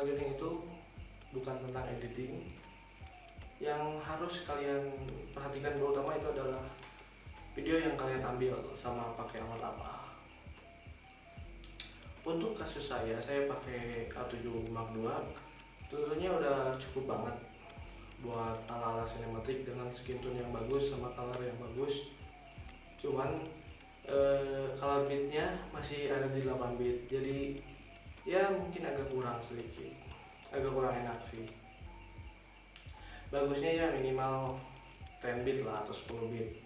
Targeting itu bukan tentang editing. Yang harus kalian perhatikan terutama itu adalah video yang kalian ambil sama pakai alat apa. Untuk kasus saya pakai A7 Mark II. Tentunya udah cukup banget buat ala-ala sinematik dengan skin tone yang bagus sama color yang bagus. Cuman color bitnya masih ada di 8 bit, jadi ya mungkin agak kurang sedikit, agak kurang enak sih. Bagusnya ya minimal 10 bit lah atau 10 bit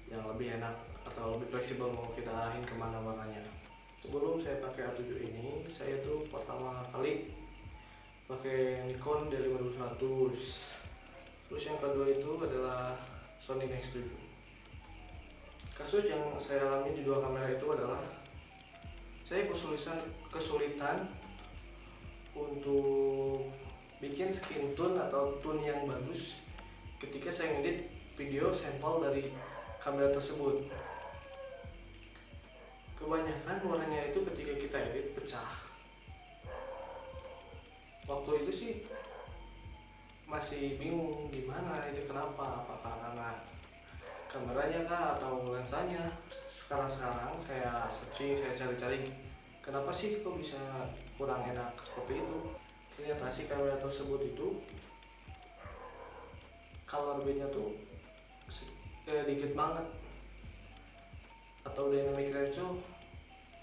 yang lebih enak atau lebih fleksibel mau kita arahin kemana warnanya. Sebelum saya pakai A7 ini, saya tuh pertama kali pakai Nikon D5100. Terus yang kedua itu adalah Sony Nex7. Kasus yang saya alami di dua kamera itu adalah saya kesulitan untuk bikin skin tone atau tone yang bagus ketika saya ngedit video sampel dari kamera tersebut. Kebanyakan warnanya itu ketika kita edit pecah. Waktu itu sih masih bingung gimana ini, kenapa, apakah karena kameranya kah atau lensanya. Sekarang saya searching, saya cari-cari kenapa sih kok bisa kurang enak seperti itu. Ternyata si kamera tersebut itu color bitnya tuh dikit banget atau dynamic range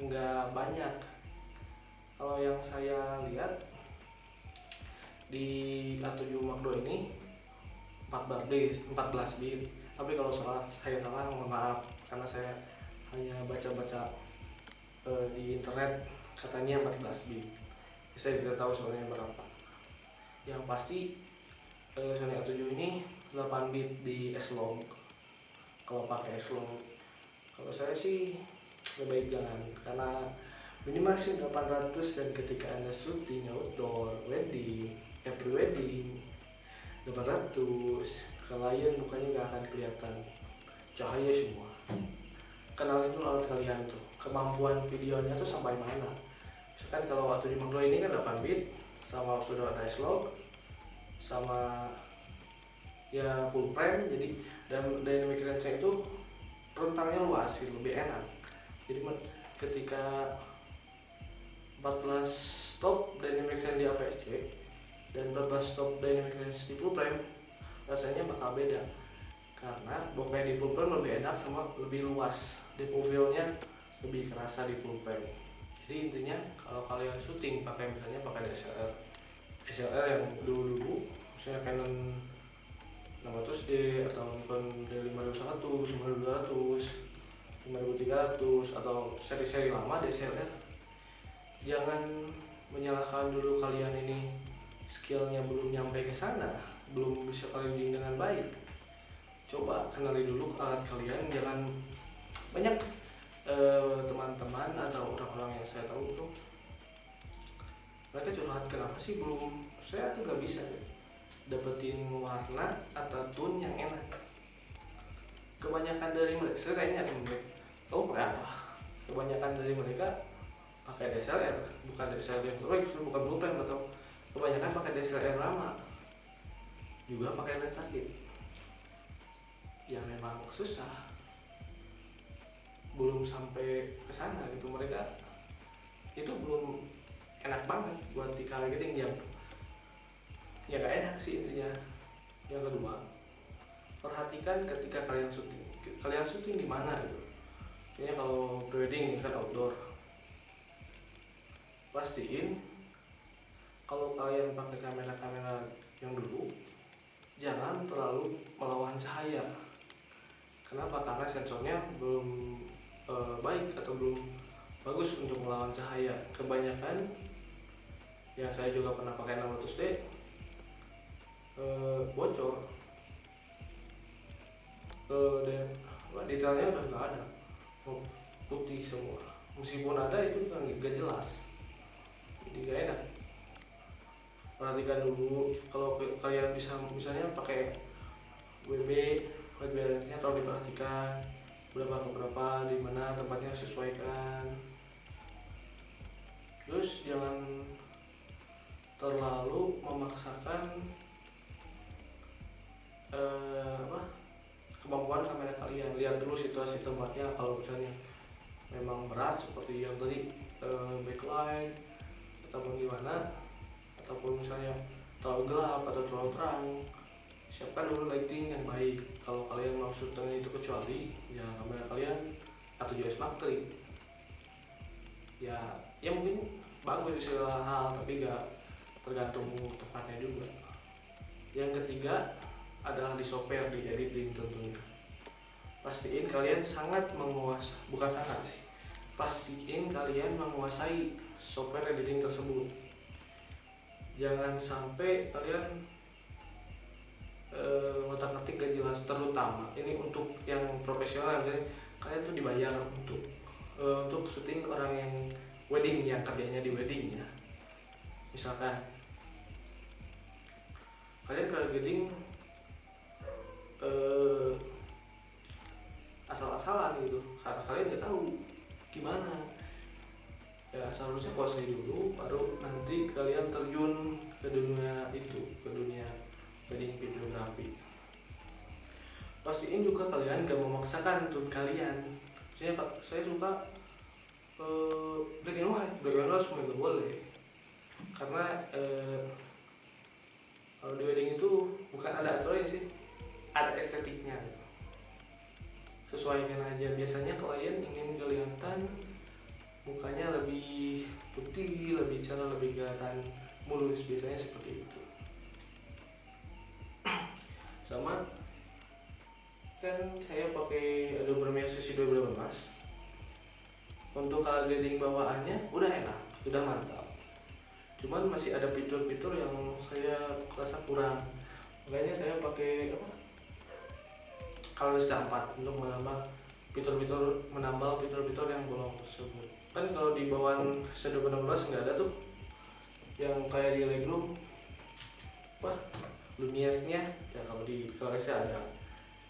nggak banyak. Kalau yang saya lihat di A7 Mark II ini 14 bit, tapi kalau saya salah mohon maaf, karena saya hanya baca-baca di internet katanya 14 bit. Saya tidak tahu soalnya berapa. Yang pasti Sony A7 ini 8 bit di S-Log. Kalau pakai S-Log, kalau saya sih lebih baik jangan, karena minimal sih 800, dan ketika Anda syuting outdoor, wedding, pre-wedding 800, klien mukanya nggak akan kelihatan, cahaya semua. Kenalin dulu alat kalian tuh, kemampuan videonya tuh sampai mana. Misalkan kalau A7 Mark II ini kan 8 bit, sama sudah ada S-Log, sama ya full frame, jadi dan dynamic range itu rentangnya luas sih, lebih enak. Jadi ketika 14 stop dynamic range di APS-C dan 14 stop dynamic range di full frame, rasanya bakal beda, karena bokeh di full frame lebih enak sama lebih luas, depth of field-nya lebih kerasa di full frame. Jadi intinya kalau kalian syuting pakai misalnya pakai DSLR yang dulu misalnya Canon 600D atau Nikon D5100, 5200, 5300 atau seri-seri lama DSLR, jangan menyalahkan dulu kalian ini skillnya belum nyampe ke sana, belum bisa kalian dengan baik. Coba kenali dulu alat kalian. Jangan banyak teman-teman atau orang-orang yang saya tahu tuh mereka curhat, kenapa sih saya tuh gak bisa dapetin warna atau tone yang enak. Kebanyakan dari mereka, saya tanya mereka, apa? Kebanyakan dari mereka pakai DSLR, bukan DSLR yang terbaik, bukan blueprint, atau kebanyakan pakai DSLR lama, juga pakai lensa kit yang memang susah, belum sampai ke sana gitu. Mereka itu belum enak banget buat di targeting, ya gak enak sih intinya. Yang kedua, perhatikan ketika kalian syuting di mana gitu. Ini kalau prewedding ini kan outdoor, pastiin kalau kalian pakai kamera yang dulu jangan terlalu melawan cahaya. Kenapa? Karena sensornya belum baik atau belum bagus untuk melawan cahaya. Kebanyakan yang saya juga pernah pakai 600D bocor, dan detailnya udah nggak ada, putih semua. Meskipun ada itu juga nggak jelas, jadi nggak enak. Perhatikan dulu kalau kalian bisa misalnya pakai WB, white balance-nya tolong diperhatikan berapa ke berapa, di mana tempatnya sesuaikan. Terus jangan seperti yang tadi, backlight ataupun gimana, ataupun misalnya terlalu gelap atau terlalu terang, siapkan dulu lighting yang baik. Kalau kalian mau syuting itu, kecuali ya kamera kalian atau JS Mark III ya mungkin bagus di segala hal, tapi gak tergantung tempatnya juga. Yang ketiga adalah di software, di editing tentunya. Pastiin kalian pastiin kalian menguasai software editing tersebut. Jangan sampai kalian ngotak-ngatik gak jelas, terutama ini untuk yang profesional. Kalian tuh dibayar untuk syuting orang yang wedding, yang kerjanya di wedding ya. Misalkan kalian ke wedding asal-asalan gitu, karena kalian nggak tahu gimana ya. Seharusnya kuasai dulu, baru nanti kalian terjun ke dunia wedding videography. Pastiin juga kalian gak memaksakan tune kalian. Saya suka black and white semua itu boleh, karena kalau di wedding itu bukan ada aturan sih, ada estetiknya gitu. Sesuaikan aja. Biasanya klien ingin kelihatan mukanya lebih putih, lebih cerah, lebih kelihatan mulus, biasanya seperti itu. Sama kan saya pakai Adobe Premiere Sesi 2018. Untuk color grading bawaannya udah enak, udah mantap. Cuman masih ada fitur-fitur yang saya rasa kurang. Makanya saya pakai color 4 untuk menambah fitur-fitur yang bolong tersebut. Kan kalau di bawaan Sesi 2016 nggak ada tuh yang kayak di Lightroom Lumiere-nya ya, kalau saya ada.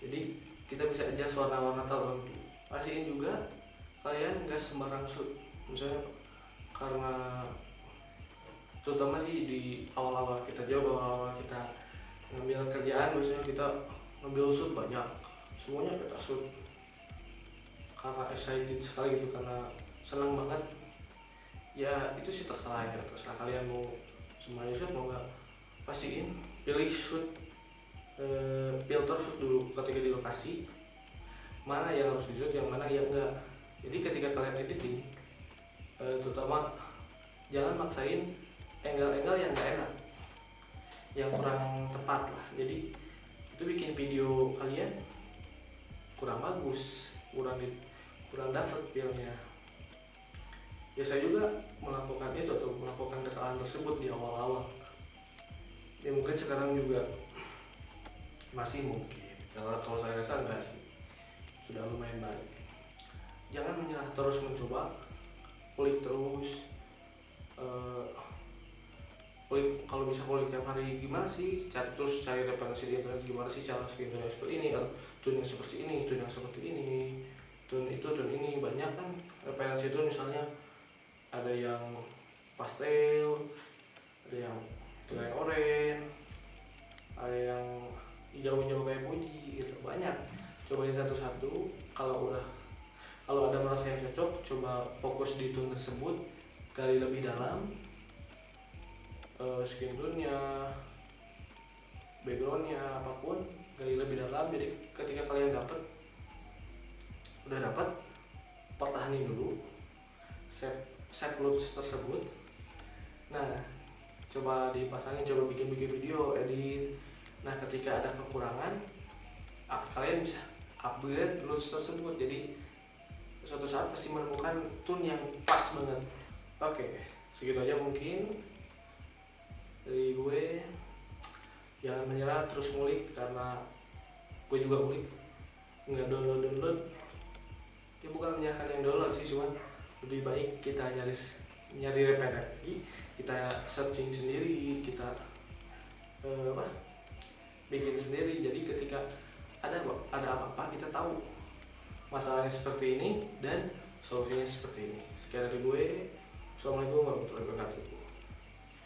Jadi kita bisa adjust warna-warna tertentu. Pastiin juga kalian nggak sembarang shoot, misalnya karena terutama sih di awal-awal kita ngambil kerjaan, biasanya kita ngambil shoot banyak, semuanya kita shoot karena excited sekali gitu, karena senang banget ya. Itu sih terserah kalian mau semuanya shoot mau nggak. Pastiin pilih shoot, filter shoot dulu ketika di lokasi, mana yang harus di shoot, yang mana yang enggak. Jadi ketika kalian editing, terutama jangan maksain angle-angle yang gak enak, yang kurang tepat lah. Jadi itu bikin video kalian kurang bagus, kurang dapet feel-nya. Ya saya juga melakukan kesalahan tersebut di awal-awal. Ya mungkin sekarang juga masih mungkin, kalau saya rasa enggak sih, sudah lumayan baik. Jangan menyerah, terus mencoba, kulik terus. Kalau bisa kulik tiap hari, gimana sih terus cari referensi di internet, gimana sih cara skin tone seperti ini, atau tone yang seperti ini, tone yang seperti ini, tone itu, tone ini. Banyak kan referensi itu, misalnya ada yang pastel, ada yang tone oranye, ada yang hijau-hijau kayak puji gitu. Banyak, cobain satu-satu. Kalau ada merasa yang cocok, coba fokus di tone tersebut, gali lebih dalam, skin tone-nya, background-nya, apapun, gali lebih dalam. Jadi ketika kalian udah dapat, pertahanin dulu, set looks tersebut. Nah, coba dipasangin, coba bikin video, edit. Nah, ketika ada kekurangan, kalian bisa upgrade looks tersebut. Jadi suatu saat pasti menemukan tune yang pas banget. Oke, segitu aja mungkin dari gue. Jangan menyerah, terus ngulik, karena gue juga ngulik, nggak download. Ya bukan menyalahkan yang download sih, cuman lebih baik kita nyari referensi, kita searching sendiri, kita bikin sendiri. Jadi ketika ada apa-apa, kita tahu masalahnya seperti ini dan solusinya seperti ini. Sekian dari gue. Assalamualaikum warahmatullahi wabarakatuh.